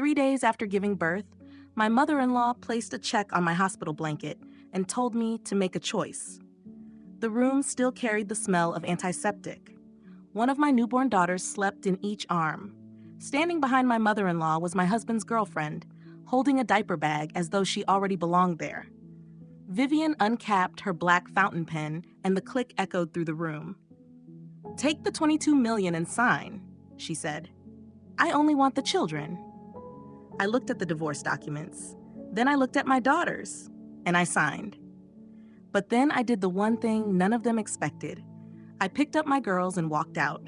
3 days after giving birth, my mother-in-law placed a check on my hospital blanket and told me to make a choice. The room still carried the smell of antiseptic. One of my newborn daughters slept in each arm. Standing behind my mother-in-law was my husband's girlfriend, holding a diaper bag as though she already belonged there. Vivian uncapped her black fountain pen and the click echoed through the room. "Take the $22 million and sign," she said. "I only want the children." I looked at the divorce documents. Then I looked at my daughters, and I signed. But then I did the one thing none of them expected. I picked up my girls and walked out.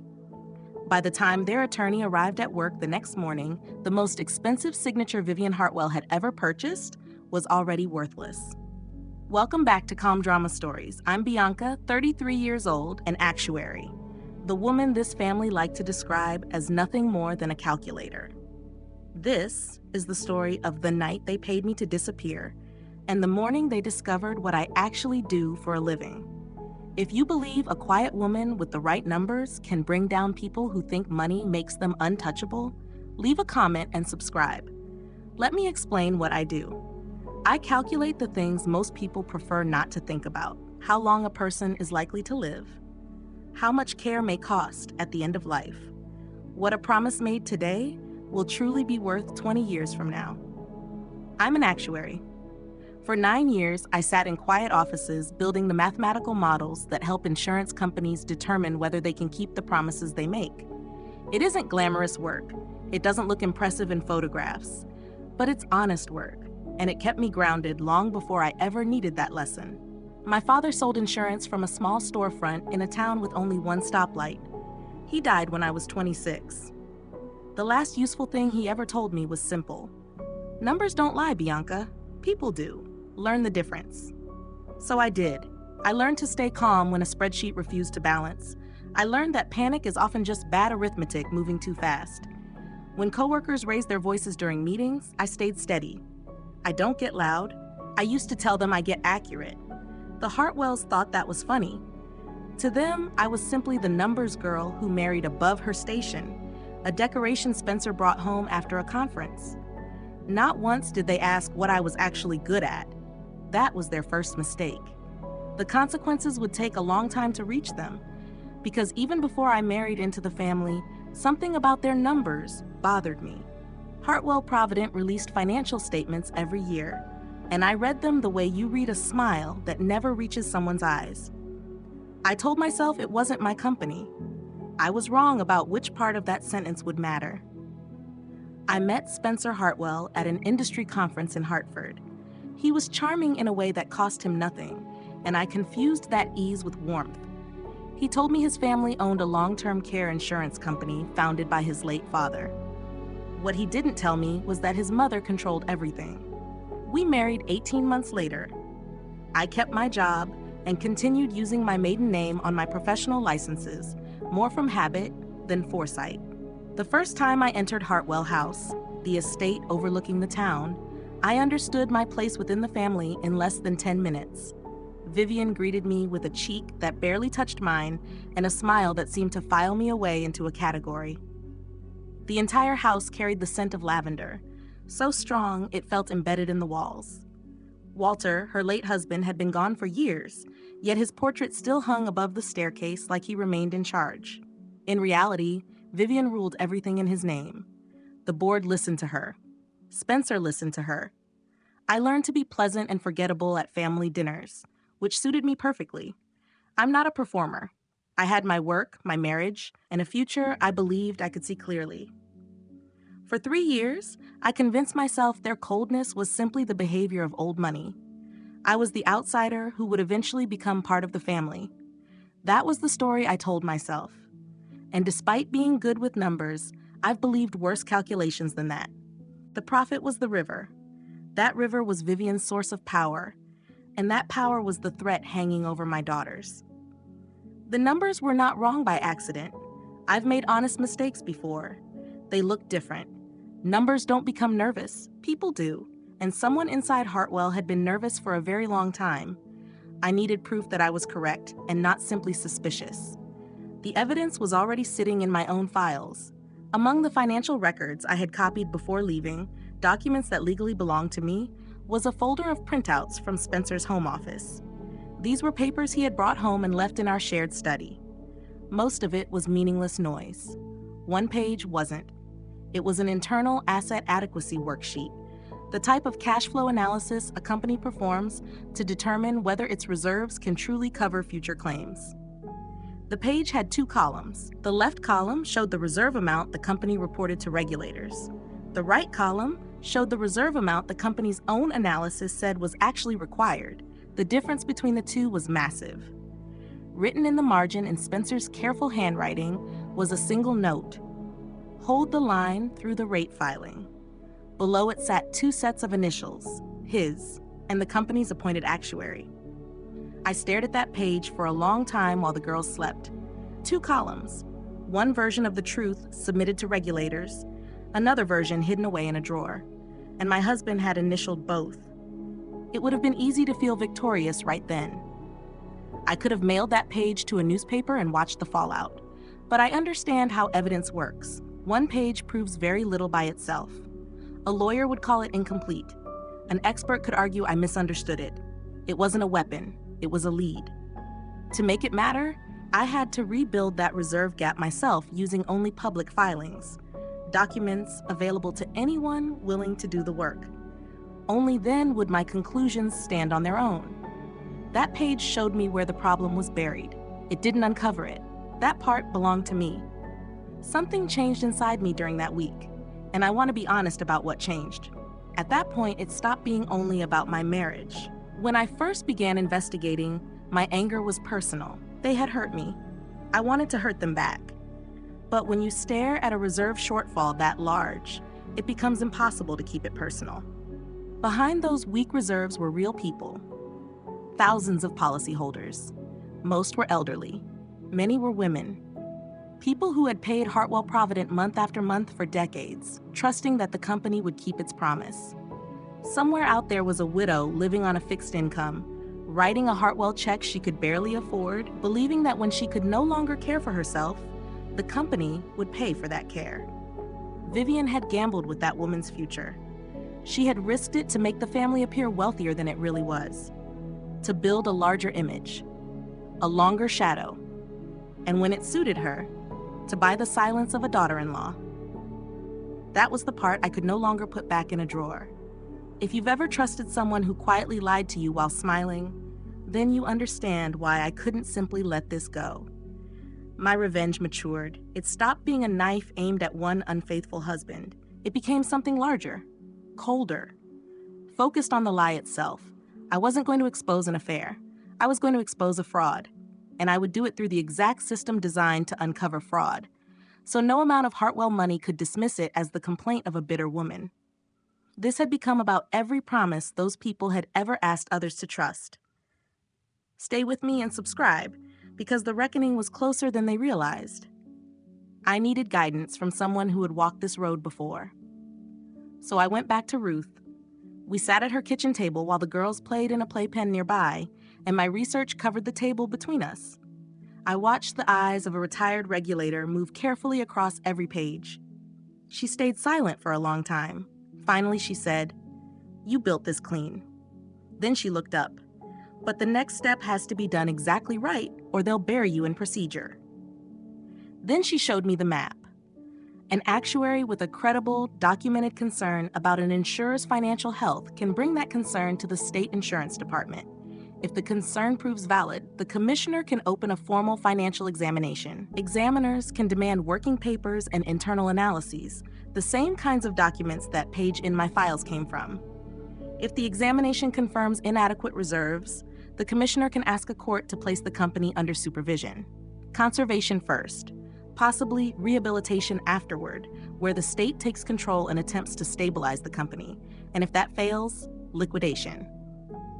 By the time their attorney arrived at work the next morning, the most expensive signature Vivian Hartwell had ever purchased was already worthless. Welcome back to Calm Drama Stories. I'm Bianca, 33 years old, an actuary. The woman this family liked to describe as nothing more than a calculator. This is the story of the night they paid me to disappear and the morning they discovered what I actually do for a living. If you believe a quiet woman with the right numbers can bring down people who think money makes them untouchable, leave a comment and subscribe. Let me explain what I do. I calculate the things most people prefer not to think about: how long a person is likely to live, how much care may cost at the end of life, what a promise made today will truly be worth 20 years from now. I'm an actuary. For 9 years, I sat in quiet offices building the mathematical models that help insurance companies determine whether they can keep the promises they make. It isn't glamorous work. It doesn't look impressive in photographs. But it's honest work, and it kept me grounded long before I ever needed that lesson. My father sold insurance from a small storefront in a town with only one stoplight. He died when I was 26. The last useful thing he ever told me was simple. Numbers don't lie, Bianca. People do. Learn the difference. So I did. I learned to stay calm when a spreadsheet refused to balance. I learned that panic is often just bad arithmetic moving too fast. When coworkers raised their voices during meetings, I stayed steady. I don't get loud. I used to tell them I get accurate. The Hartwells thought that was funny. To them, I was simply the numbers girl who married above her station, a decoration Spencer brought home after a conference. Not once did they ask what I was actually good at. That was their first mistake. The consequences would take a long time to reach them, because even before I married into the family, something about their numbers bothered me. Hartwell Provident released financial statements every year, and I read them the way you read a smile that never reaches someone's eyes. I told myself it wasn't my company. I was wrong about which part of that sentence would matter. I met Spencer Hartwell at an industry conference in Hartford. He was charming in a way that cost him nothing, and I confused that ease with warmth. He told me his family owned a long-term care insurance company founded by his late father. What he didn't tell me was that his mother controlled everything. We married 18 months later. I kept my job and continued using my maiden name on my professional licenses, more from habit than foresight. The first time I entered Hartwell House, the estate overlooking the town, I understood my place within the family in less than 10 minutes. Vivian greeted me with a cheek that barely touched mine and a smile that seemed to file me away into a category. The entire house carried the scent of lavender, so strong it felt embedded in the walls. Walter, her late husband, had been gone for years, yet his portrait still hung above the staircase like he remained in charge. In reality, Vivian ruled everything in his name. The board listened to her. Spencer listened to her. I learned to be pleasant and forgettable at family dinners, which suited me perfectly. I'm not a performer. I had my work, my marriage, and a future I believed I could see clearly. For 3 years, I convinced myself their coldness was simply the behavior of old money. I was the outsider who would eventually become part of the family. That was the story I told myself. And despite being good with numbers, I've believed worse calculations than that. The profit was the river. That river was Vivian's source of power, and that power was the threat hanging over my daughters. The numbers were not wrong by accident. I've made honest mistakes before. They look different. Numbers don't become nervous. People do. And someone inside Hartwell had been nervous for a very long time. I needed proof that I was correct and not simply suspicious. The evidence was already sitting in my own files. Among the financial records I had copied before leaving, documents that legally belonged to me, was a folder of printouts from Spencer's home office. These were papers he had brought home and left in our shared study. Most of it was meaningless noise. One page wasn't. It was an internal asset adequacy worksheet, the type of cash flow analysis a company performs to determine whether its reserves can truly cover future claims. The page had two columns. The left column showed the reserve amount the company reported to regulators. The right column showed the reserve amount the company's own analysis said was actually required. The difference between the two was massive. Written in the margin in Spencer's careful handwriting was a single note: hold the line through the rate filing. Below it sat two sets of initials, his and the company's appointed actuary. I stared at that page for a long time while the girls slept. Two columns, one version of the truth submitted to regulators, another version hidden away in a drawer, and my husband had initialed both. It would have been easy to feel victorious right then. I could have mailed that page to a newspaper and watched the fallout, but I understand how evidence works. One page proves very little by itself. A lawyer would call it incomplete. An expert could argue I misunderstood it. It wasn't a weapon, it was a lead. To make it matter, I had to rebuild that reserve gap myself using only public filings, documents available to anyone willing to do the work. Only then would my conclusions stand on their own. That page showed me where the problem was buried. It didn't uncover it. That part belonged to me. Something changed inside me during that week, and I want to be honest about what changed. At that point, it stopped being only about my marriage. When I first began investigating, my anger was personal. They had hurt me. I wanted to hurt them back. But when you stare at a reserve shortfall that large, it becomes impossible to keep it personal. Behind those weak reserves were real people. Thousands of policyholders. Most were elderly. Many were women. People who had paid Hartwell Provident month after month for decades, trusting that the company would keep its promise. Somewhere out there was a widow living on a fixed income, writing a Hartwell check she could barely afford, believing that when she could no longer care for herself, the company would pay for that care. Vivian had gambled with that woman's future. She had risked it to make the family appear wealthier than it really was, to build a larger image, a longer shadow, and when it suited her, to buy the silence of a daughter-in-law. That was the part I could no longer put back in a drawer. If you've ever trusted someone who quietly lied to you while smiling, then you understand why I couldn't simply let this go. My revenge matured. It stopped being a knife aimed at one unfaithful husband. It became something larger, colder, focused on the lie itself. I wasn't going to expose an affair. I was going to expose a fraud, and I would do it through the exact system designed to uncover fraud. So no amount of Hartwell money could dismiss it as the complaint of a bitter woman. This had become about every promise those people had ever asked others to trust. Stay with me and subscribe, because the reckoning was closer than they realized. I needed guidance from someone who had walked this road before. So I went back to Ruth. We sat at her kitchen table while the girls played in a playpen nearby, and my research covered the table between us. I watched the eyes of a retired regulator move carefully across every page. She stayed silent for a long time. Finally, she said, "You built this clean." Then she looked up. "But the next step has to be done exactly right, or they'll bury you in procedure." Then she showed me the map. An actuary with a credible, documented concern about an insurer's financial health can bring that concern to the state insurance department. If the concern proves valid, the commissioner can open a formal financial examination. Examiners can demand working papers and internal analyses, the same kinds of documents that page in my files came from. If the examination confirms inadequate reserves, the commissioner can ask a court to place the company under supervision. Conservation first, possibly rehabilitation afterward, where the state takes control and attempts to stabilize the company. And if that fails, liquidation.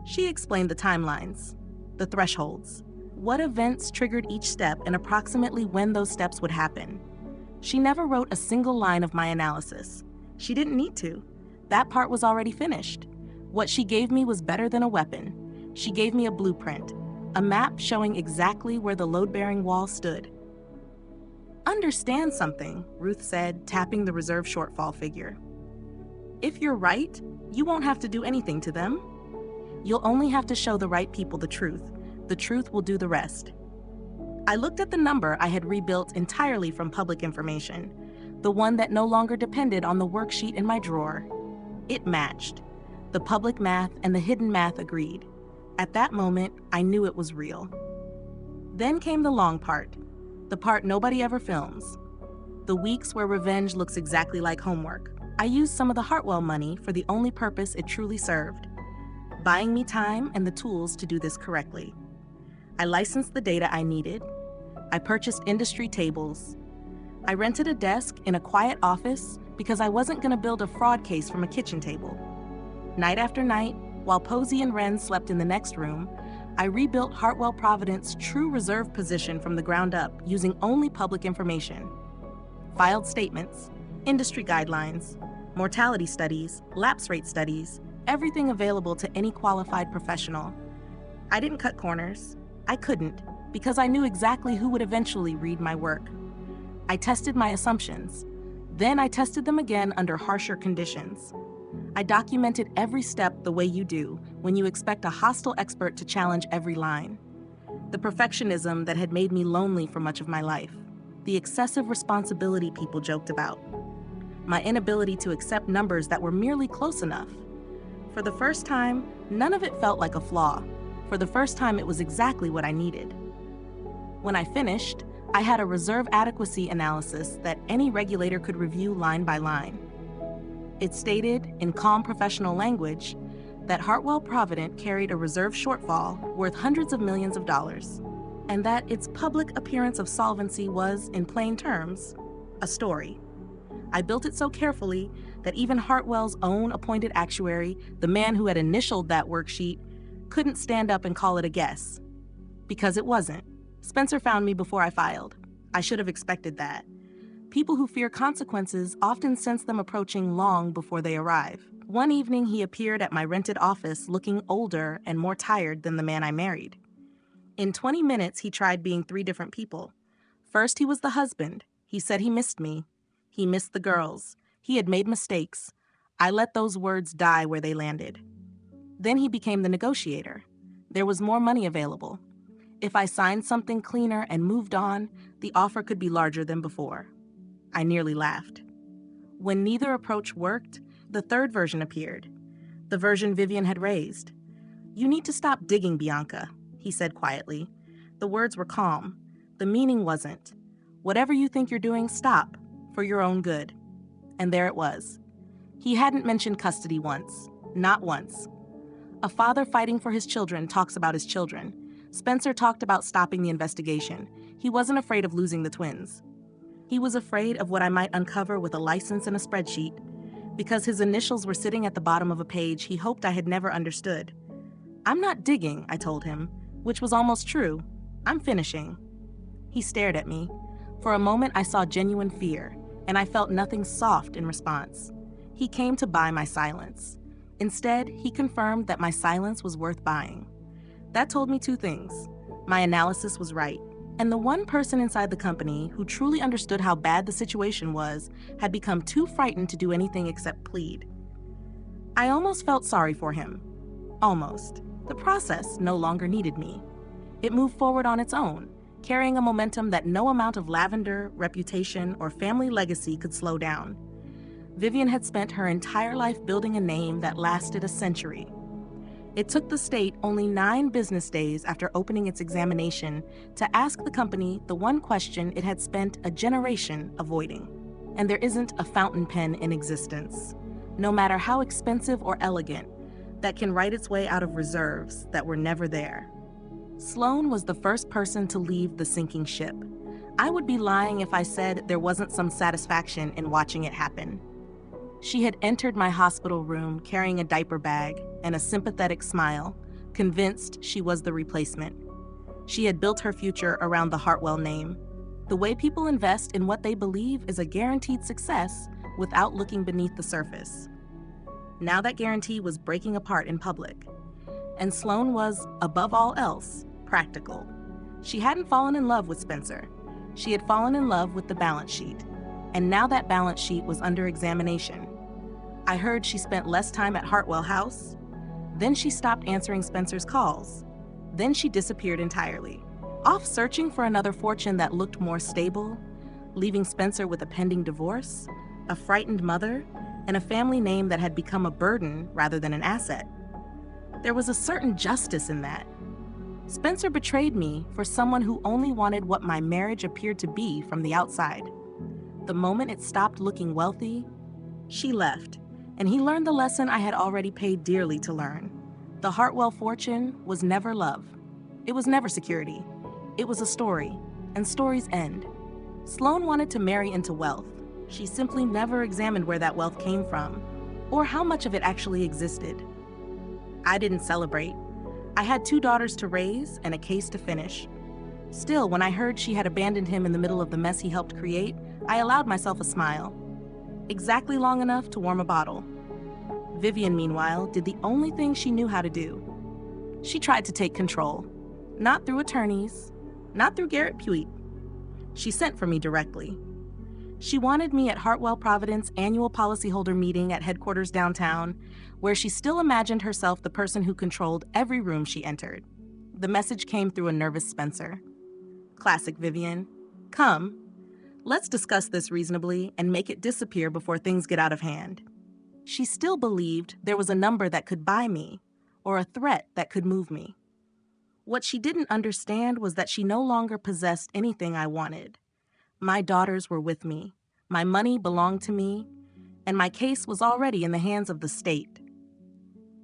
She explained the timelines, the thresholds, what events triggered each step and approximately when those steps would happen. She never wrote a single line of my analysis. She didn't need to. That part was already finished. What she gave me was better than a weapon. She gave me a blueprint, a map showing exactly where the load-bearing wall stood. understand something, Ruth said, tapping the reserve shortfall figure. If you're right, you won't have to do anything to them. You'll only have to show the right people the truth. The truth will do the rest. I looked at the number I had rebuilt entirely from public information, the one that no longer depended on the worksheet in my drawer. It matched. The public math and the hidden math agreed. At that moment, I knew it was real. Then came the long part, the part nobody ever films. The weeks where revenge looks exactly like homework. I used some of the Hartwell money for the only purpose it truly served, buying me time and the tools to do this correctly. I licensed the data I needed. I purchased industry tables. I rented a desk in a quiet office because I wasn't going to build a fraud case from a kitchen table. Night after night, while Posey and Wren slept in the next room, I rebuilt Hartwell Provident's true reserve position from the ground up using only public information. Filed statements, industry guidelines, mortality studies, lapse rate studies, everything available to any qualified professional. I didn't cut corners. I couldn't, because I knew exactly who would eventually read my work. I tested my assumptions. Then I tested them again under harsher conditions. I documented every step the way you do when you expect a hostile expert to challenge every line. The perfectionism that had made me lonely for much of my life. The excessive responsibility people joked about. My inability to accept numbers that were merely close enough. For the first time, none of it felt like a flaw. For the first time, it was exactly what I needed. When I finished, I had a reserve adequacy analysis that any regulator could review line by line. It stated, in calm professional language, that Hartwell Provident carried a reserve shortfall worth hundreds of millions of dollars, and that its public appearance of solvency was, in plain terms, a story. I built it so carefully that even Hartwell's own appointed actuary, the man who had initialed that worksheet, couldn't stand up and call it a guess. Because it wasn't. Spencer found me before I filed. I should have expected that. People who fear consequences often sense them approaching long before they arrive. One evening, he appeared at my rented office looking older and more tired than the man I married. In 20 minutes, he tried being 3 different people. First, he was the husband. He said he missed me. He missed the girls. He had made mistakes. I let those words die where they landed. Then he became the negotiator. There was more money available. If I signed something cleaner and moved on, the offer could be larger than before. I nearly laughed. When neither approach worked, the third version appeared, the version Vivian had raised. "You need to stop digging, Bianca," he said quietly. The words were calm. The meaning wasn't. Whatever you think you're doing, stop, for your own good. And there it was. He hadn't mentioned custody once. Not once. A father fighting for his children talks about his children. Spencer talked about stopping the investigation. He wasn't afraid of losing the twins. He was afraid of what I might uncover with a license and a spreadsheet. Because his initials were sitting at the bottom of a page he hoped I had never understood. "I'm not digging," I told him, which was almost true. "I'm finishing." He stared at me. For a moment I saw genuine fear, and I felt nothing soft in response. He came to buy my silence. Instead, he confirmed that my silence was worth buying. That told me 2 things. My analysis was right, and the one person inside the company who truly understood how bad the situation was had become too frightened to do anything except plead. I almost felt sorry for him. Almost. The process no longer needed me. It moved forward on its own, carrying a momentum that no amount of lavender, reputation, or family legacy could slow down. Vivian had spent her entire life building a name that lasted a century. It took the state only 9 business days after opening its examination to ask the company the one question it had spent a generation avoiding. And there isn't a fountain pen in existence, no matter how expensive or elegant, that can write its way out of reserves that were never there. Sloan was the first person to leave the sinking ship. I would be lying if I said there wasn't some satisfaction in watching it happen. She had entered my hospital room carrying a diaper bag and a sympathetic smile, convinced she was the replacement. She had built her future around the Hartwell name. The way people invest in what they believe is a guaranteed success without looking beneath the surface. Now that guarantee was breaking apart in public. And Sloan was, above all else, practical. She hadn't fallen in love with Spencer. She had fallen in love with the balance sheet, and now that balance sheet was under examination. I heard she spent less time at Hartwell House. Then she stopped answering Spencer's calls. Then she disappeared entirely, off searching for another fortune that looked more stable, leaving Spencer with a pending divorce, a frightened mother, and a family name that had become a burden rather than an asset. There was a certain justice in that. Spencer betrayed me for someone who only wanted what my marriage appeared to be from the outside. The moment it stopped looking wealthy, she left, and he learned the lesson I had already paid dearly to learn. The Hartwell fortune was never love. It was never security. It was a story, and stories end. Sloan wanted to marry into wealth. She simply never examined where that wealth came from, or how much of it actually existed. I didn't celebrate. I had 2 daughters to raise and a case to finish. Still, when I heard she had abandoned him in the middle of the mess he helped create, I allowed myself a smile. Exactly long enough to warm a bottle. Vivian, meanwhile, did the only thing she knew how to do. She tried to take control. Not through attorneys, not through Garrett Puig. She sent for me directly. She wanted me at Hartwell Providence annual policyholder meeting at headquarters downtown, where she still imagined herself the person who controlled every room she entered. The message came through a nervous Spencer. Classic Vivian. Come, let's discuss this reasonably and make it disappear before things get out of hand. She still believed there was a number that could buy me, or a threat that could move me. What she didn't understand was that she no longer possessed anything I wanted. My daughters were with me, my money belonged to me, and my case was already in the hands of the state.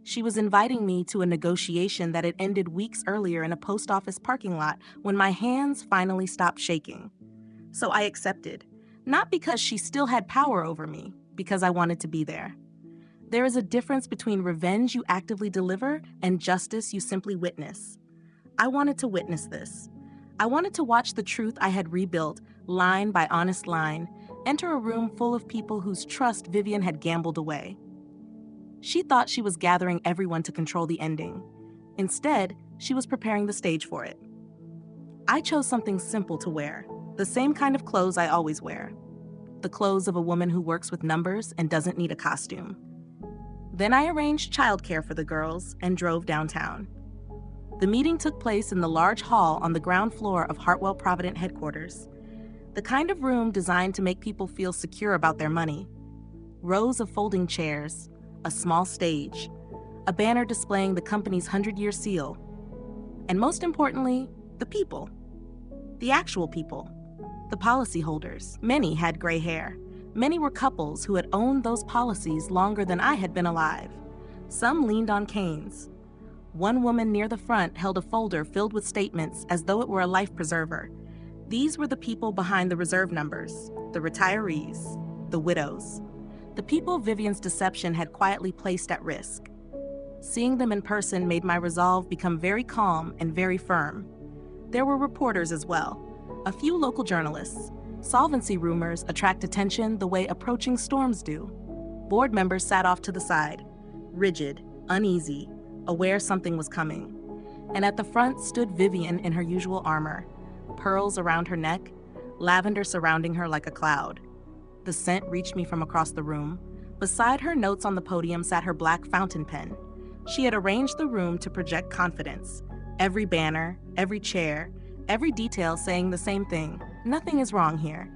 She was inviting me to a negotiation that had ended weeks earlier in a post office parking lot when my hands finally stopped shaking. So I accepted, not because she still had power over me, because I wanted to be there. There is a difference between revenge you actively deliver and justice you simply witness. I wanted to witness this. I wanted to watch the truth I had rebuilt, line by honest line, enter a room full of people whose trust Vivian had gambled away. She thought she was gathering everyone to control the ending. Instead, she was preparing the stage for it. I chose something simple to wear, the same kind of clothes I always wear. The clothes of a woman who works with numbers and doesn't need a costume. Then I arranged childcare for the girls and drove downtown. The meeting took place in the large hall on the ground floor of Hartwell Provident headquarters, the kind of room designed to make people feel secure about their money. Rows of folding chairs, a small stage, a banner displaying the company's 100-year seal, and most importantly, the people. The actual people. The policyholders. Many had gray hair. Many were couples who had owned those policies longer than I had been alive. Some leaned on canes. One woman near the front held a folder filled with statements as though it were a life preserver. These were the people behind the reserve numbers, the retirees, the widows, the people Vivian's deception had quietly placed at risk. Seeing them in person made my resolve become very calm and very firm. There were reporters as well, a few local journalists. Solvency rumors attract attention the way approaching storms do. Board members sat off to the side, rigid, uneasy, aware something was coming. And at the front stood Vivian in her usual armor, pearls around her neck, lavender surrounding her like a cloud. The scent reached me from across the room. Beside her notes on the podium sat her black fountain pen. She had arranged the room to project confidence. Every banner, every chair, every detail saying the same thing. Nothing is wrong here.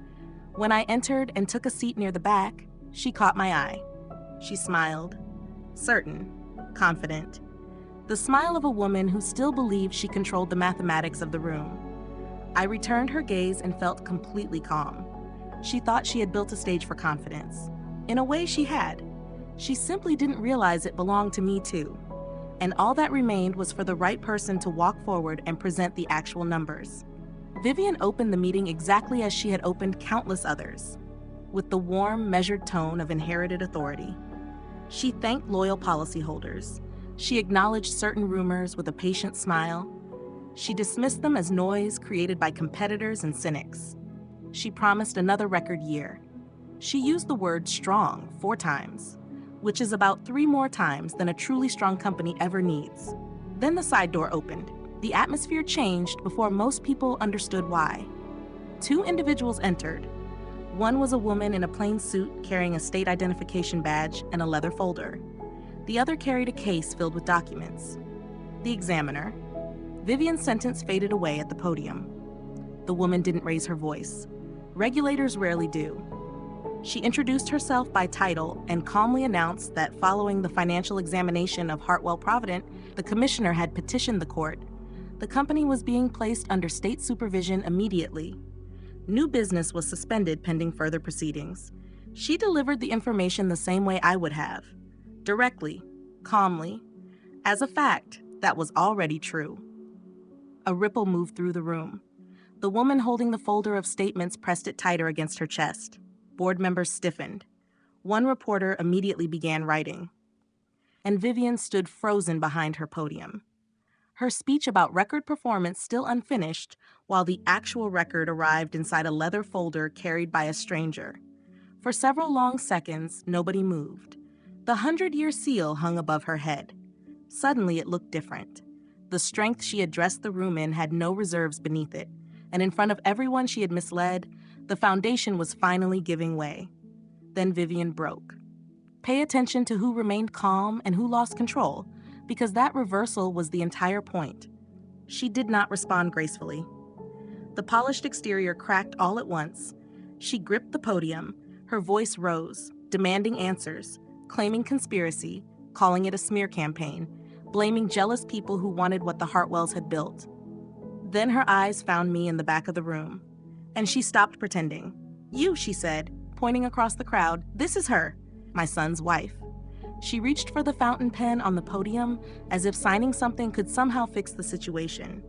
When I entered and took a seat near the back, she caught my eye. She smiled, certain, confident. The smile of a woman who still believed she controlled the mathematics of the room. I returned her gaze and felt completely calm. She thought she had built a stage for confidence. In a way, she had. She simply didn't realize it belonged to me too. And all that remained was for the right person to walk forward and present the actual numbers. Vivian opened the meeting exactly as she had opened countless others, with the warm, measured tone of inherited authority. She thanked loyal policyholders. She acknowledged certain rumors with a patient smile. She dismissed them as noise created by competitors and cynics. She promised another record year. She used the word strong 4 times, which is about 3 more times than a truly strong company ever needs. Then the side door opened. The atmosphere changed before most people understood why. Two individuals entered. One was a woman in a plain suit carrying a state identification badge and a leather folder. The other carried a case filled with documents. The examiner. Vivian's sentence faded away at the podium. The woman didn't raise her voice. Regulators rarely do. She introduced herself by title and calmly announced that following the financial examination of Hartwell Provident, the commissioner had petitioned the court. The company was being placed under state supervision immediately. New business was suspended pending further proceedings. She delivered the information the same way I would have. Directly, calmly. As a fact, that was already true. A ripple moved through the room. The woman holding the folder of statements pressed it tighter against her chest. Board members stiffened. One reporter immediately began writing. And Vivian stood frozen behind her podium. Her speech about record performance still unfinished, while the actual record arrived inside a leather folder carried by a stranger. For several long seconds, nobody moved. The 100-year seal hung above her head. Suddenly, it looked different. The strength she had dressed the room in had no reserves beneath it, and in front of everyone she had misled, the foundation was finally giving way. Then Vivian broke. Pay attention to who remained calm and who lost control, because that reversal was the entire point. She did not respond gracefully. The polished exterior cracked all at once. She gripped the podium. Her voice rose, demanding answers, claiming conspiracy, calling it a smear campaign, blaming jealous people who wanted what the Hartwells had built. Then her eyes found me in the back of the room, and she stopped pretending. "You," she said, pointing across the crowd. "This is her, my son's wife." She reached for the fountain pen on the podium as if signing something could somehow fix the situation.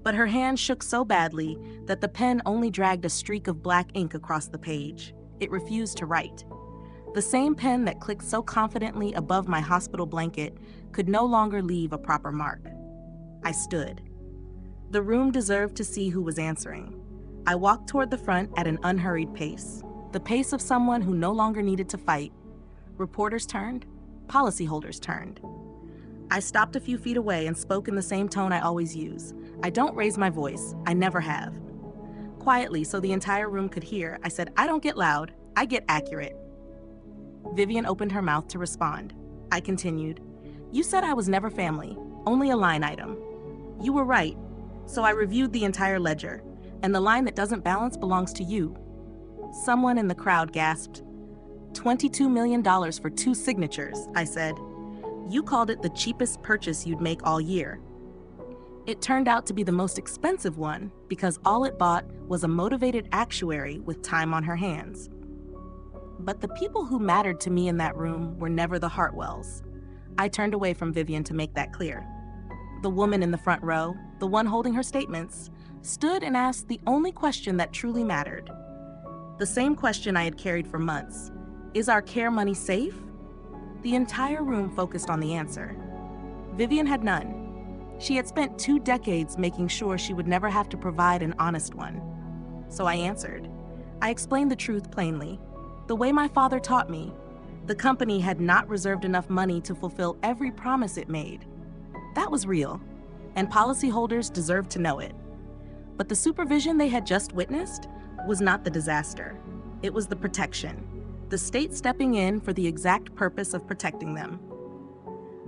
But her hand shook so badly that the pen only dragged a streak of black ink across the page. It refused to write. The same pen that clicked so confidently above my hospital blanket could no longer leave a proper mark. I stood. The room deserved to see who was answering. I walked toward the front at an unhurried pace, the pace of someone who no longer needed to fight. Reporters turned. Policyholders turned. I stopped a few feet away and spoke in the same tone I always use. I don't raise my voice. I never have. Quietly, so the entire room could hear, I said, "I don't get loud. I get accurate." Vivian opened her mouth to respond. I continued, "You said I was never family, only a line item. You were right. So I reviewed the entire ledger, and the line that doesn't balance belongs to you." Someone in the crowd gasped. $22 million for 2 signatures, I said. "You called it the cheapest purchase you'd make all year." It turned out to be the most expensive one because all it bought was a motivated actuary with time on her hands. But the people who mattered to me in that room were never the Hartwells. I turned away from Vivian to make that clear. The woman in the front row, the one holding her statements, stood and asked the only question that truly mattered. The same question I had carried for months. Is our care money safe? The entire room focused on the answer. Vivian had none. She had spent 2 decades making sure she would never have to provide an honest one. So I answered. I explained the truth plainly, the way my father taught me. The company had not reserved enough money to fulfill every promise it made. That was real, and policyholders deserved to know it. But the supervision they had just witnessed was not the disaster. It was the protection, the state stepping in for the exact purpose of protecting them.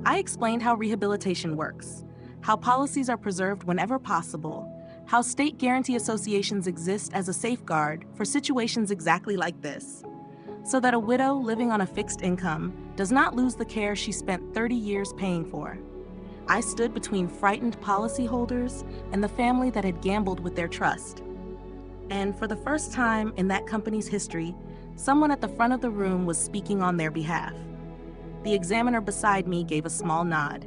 I explained how rehabilitation works, how policies are preserved whenever possible, how state guarantee associations exist as a safeguard for situations exactly like this, so that a widow living on a fixed income does not lose the care she spent 30 years paying for. I stood between frightened policyholders and the family that had gambled with their trust. And for the first time in that company's history, someone at the front of the room was speaking on their behalf. The examiner beside me gave a small nod.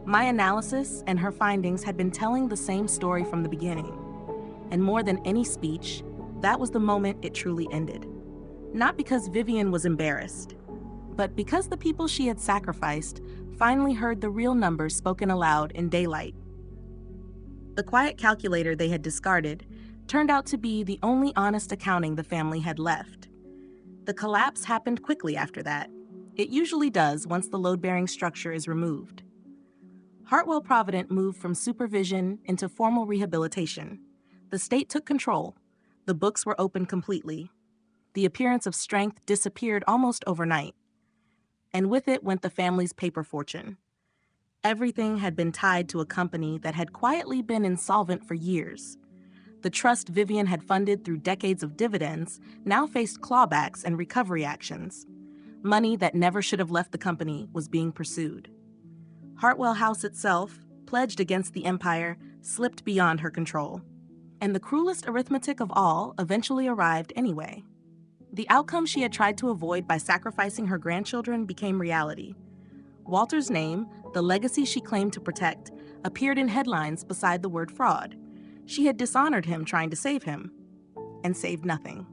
My analysis and her findings had been telling the same story from the beginning. And more than any speech, that was the moment it truly ended. Not because Vivian was embarrassed, but because the people she had sacrificed finally heard the real numbers spoken aloud in daylight. The quiet calculator they had discarded turned out to be the only honest accounting the family had left. The collapse happened quickly after that. It usually does once the load-bearing structure is removed. Hartwell Provident moved from supervision into formal rehabilitation. The state took control. The books were opened completely. The appearance of strength disappeared almost overnight. And with it went the family's paper fortune. Everything had been tied to a company that had quietly been insolvent for years. The trust Vivian had funded through decades of dividends now faced clawbacks and recovery actions. Money that never should have left the company was being pursued. Hartwell House itself, pledged against the empire, slipped beyond her control. And the cruelest arithmetic of all eventually arrived anyway. The outcome she had tried to avoid by sacrificing her grandchildren became reality. Walter's name, the legacy she claimed to protect, appeared in headlines beside the word fraud. She had dishonored him trying to save him, and saved nothing.